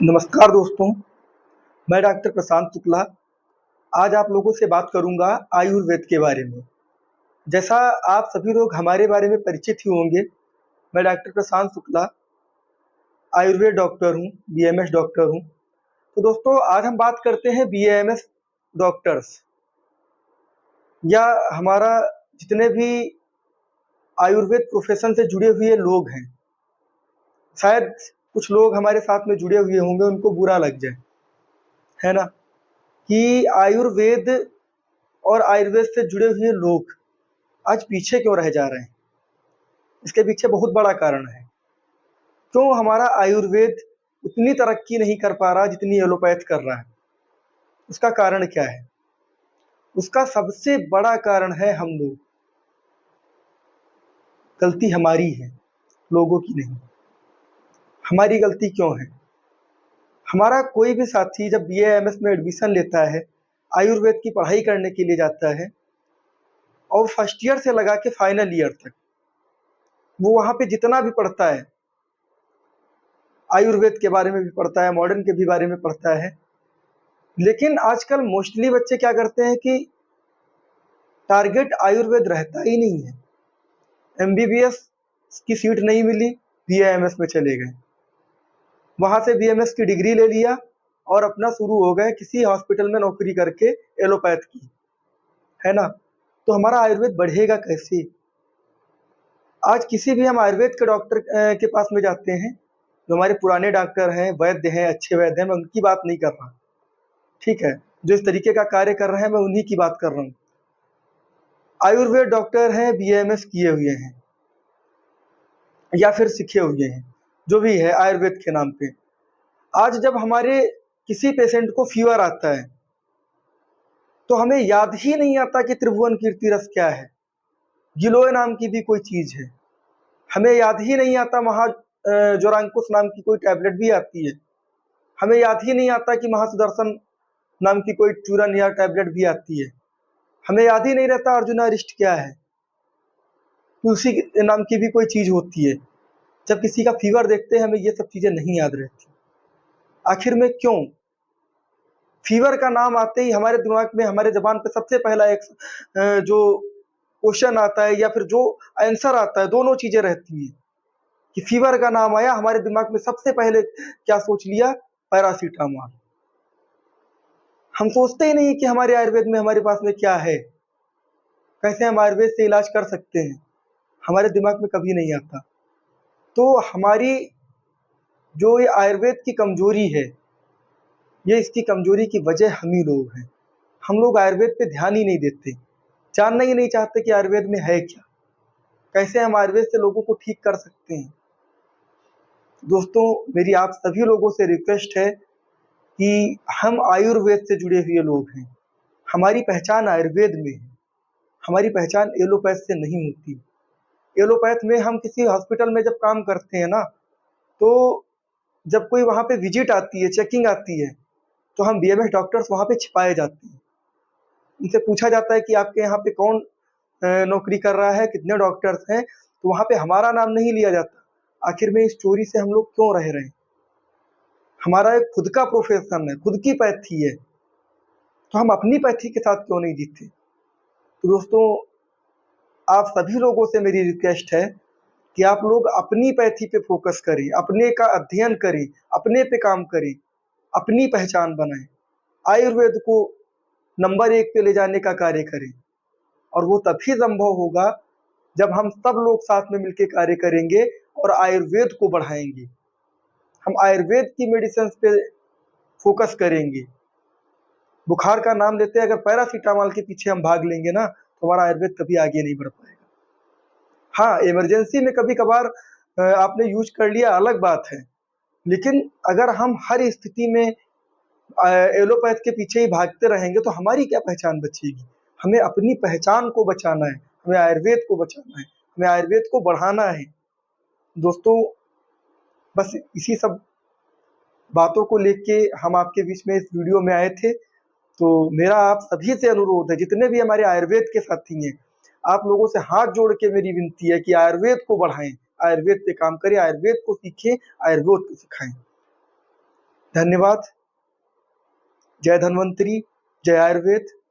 नमस्कार दोस्तों, मैं डॉक्टर प्रशांत शुक्ला। आज आप लोगों से बात करूंगा आयुर्वेद के बारे में। जैसा आप सभी लोग हमारे बारे में परिचित ही होंगे, मैं डॉक्टर प्रशांत शुक्ला आयुर्वेद डॉक्टर हूं, बीएमएस डॉक्टर हूं। तो दोस्तों, आज हम बात करते हैं बीएमएस डॉक्टर्स या हमारा जितने भी आयुर्वेद प्रोफेशन से जुड़े हुए लोग हैं। शायद कुछ लोग हमारे साथ में जुड़े हुए होंगे, उनको बुरा लग जाए, है ना, कि आयुर्वेद और आयुर्वेद से जुड़े हुए लोग आज पीछे क्यों रह जा रहे हैं। इसके पीछे बहुत बड़ा कारण है। क्यों हमारा आयुर्वेद उतनी तरक्की नहीं कर पा रहा जितनी एलोपैथ कर रहा है। उसका कारण क्या है? उसका सबसे बड़ा कारण है हम लोग। गलती हमारी है, लोगों की नहीं। हमारी गलती क्यों है? हमारा कोई भी साथी जब बीएएमएस में एडमिशन लेता है, आयुर्वेद की पढ़ाई करने के लिए जाता है, और फर्स्ट ईयर से लगा के फाइनल ईयर तक वो वहाँ पे जितना भी पढ़ता है, आयुर्वेद के बारे में भी पढ़ता है, मॉडर्न के भी बारे में पढ़ता है। लेकिन आजकल मोस्टली बच्चे क्या करते हैं कि टारगेट आयुर्वेद रहता ही नहीं है। एमबीबीएस की सीट नहीं मिली, बीएएमएस में चले गए, वहां से बीएमएस की डिग्री ले लिया और अपना शुरू हो गए किसी हॉस्पिटल में नौकरी करके एलोपैथ की, है ना। तो हमारा आयुर्वेद बढ़ेगा कैसे? आज किसी भी हम आयुर्वेद के डॉक्टर के पास में जाते हैं, जो हमारे पुराने डॉक्टर हैं, वैद्य हैं, अच्छे वैद्य हैं, मैं उनकी बात नहीं कर रहा, ठीक है। जो इस तरीके का कार्य कर रहे हैं, मैं उन्हीं की बात कर रहा हूँ। आयुर्वेद डॉक्टर हैं, बीएमएस किए हुए हैं या फिर सीखे हुए हैं, जो भी है आयुर्वेद के नाम पे। आज जब हमारे किसी पेशेंट को फीवर आता है, तो हमें याद ही नहीं आता कि त्रिभुवन कीर्ति रस क्या है, गिलोय नाम की भी कोई चीज है। हमें याद ही नहीं आता महा जोरांकुश नाम की कोई टैबलेट भी आती है। हमें याद ही नहीं आता कि महासुदर्शन नाम की कोई चूरन या टैबलेट भी आती है। हमें याद ही नहीं रहता अर्जुना अरिष्ट क्या है, तुलसी नाम की भी कोई चीज होती है। जब किसी का फीवर देखते हैं, हमें ये सब चीजें नहीं याद रहती। आखिर में क्यों? फीवर का नाम आते ही हमारे दिमाग में, हमारे जबान पे सबसे पहला एक जो क्वेश्चन आता है या फिर जो आंसर आता है, दोनों चीजें रहती है। कि फीवर का नाम आया, हमारे दिमाग में सबसे पहले क्या सोच लिया? पैरासीटामोल। हम सोचते ही नहीं कि हमारे आयुर्वेद में हमारे पास में क्या है, कैसे हम आयुर्वेद से इलाज कर सकते हैं। हमारे दिमाग में कभी नहीं आता। तो हमारी जो ये आयुर्वेद की कमजोरी है, ये इसकी कमजोरी की वजह हम ही लोग हैं। हम लोग आयुर्वेद पे ध्यान ही नहीं देते, जानना ही नहीं चाहते कि आयुर्वेद में है क्या, कैसे हम आयुर्वेद से लोगों को ठीक कर सकते हैं। दोस्तों, मेरी आप सभी लोगों से रिक्वेस्ट है कि हम आयुर्वेद से जुड़े हुए लोग हैं। हमारी पहचान आयुर्वेद में है, हमारी पहचान एलोपैथ से नहीं होती। एलोपैथ में हम किसी हॉस्पिटल में जब काम करते हैं ना, तो जब कोई वहाँ पे विजिट आती है, चेकिंग आती है, तो हम बीएमएस डॉक्टर्स वहाँ पे छिपाए जाते हैं। उनसे पूछा जाता है कि आपके यहाँ पे कौन नौकरी कर रहा है, कितने डॉक्टर्स हैं, तो वहाँ पे हमारा नाम नहीं लिया जाता। आखिर में इस चोरी से हम लोग क्यों रह रहे हैं? हमारा एक खुद का प्रोफेशन है, खुद की पैथी है, तो हम अपनी पैथी के साथ क्यों नहीं जीते? तो दोस्तों, आप सभी लोगों से मेरी रिक्वेस्ट है कि आप लोग अपनी पैथी पे फोकस करें, अपने का अध्ययन करें, अपने पे काम करें, अपनी पहचान बनाएं, आयुर्वेद को नंबर 1 पे ले जाने का कार्य करें। और वो तभी संभव होगा जब हम सब लोग साथ में मिलकर कार्य करेंगे और आयुर्वेद को बढ़ाएंगे। हम आयुर्वेद की मेडिसिन पे फोकस करेंगे। बुखार का नाम लेते हैं, अगर पैरासीटामोल के पीछे हम भाग लेंगे ना, तो हमारा आयुर्वेद कभी आगे नहीं बढ़ पाएगा। हाँ, इमरजेंसी में कभी कभार आपने यूज कर लिया, अलग बात है। लेकिन अगर हम हर स्थिति में एलोपैथ के पीछे ही भागते रहेंगे, तो हमारी क्या पहचान बचेगी? हमें अपनी पहचान को बचाना है, हमें आयुर्वेद को बचाना है, हमें आयुर्वेद को बढ़ाना है। दोस्तों, बस इसी सब बातों को लेके हम आपके बीच में इस वीडियो में आए थे। तो मेरा आप सभी से अनुरोध है, जितने भी हमारे आयुर्वेद के साथी हैं, आप लोगों से हाथ जोड़ के मेरी विनती है कि आयुर्वेद को बढ़ाएं, आयुर्वेद पे काम करें, आयुर्वेद को सीखें, आयुर्वेद को सिखाएं। धन्यवाद। जय धन्वंतरी, जय आयुर्वेद।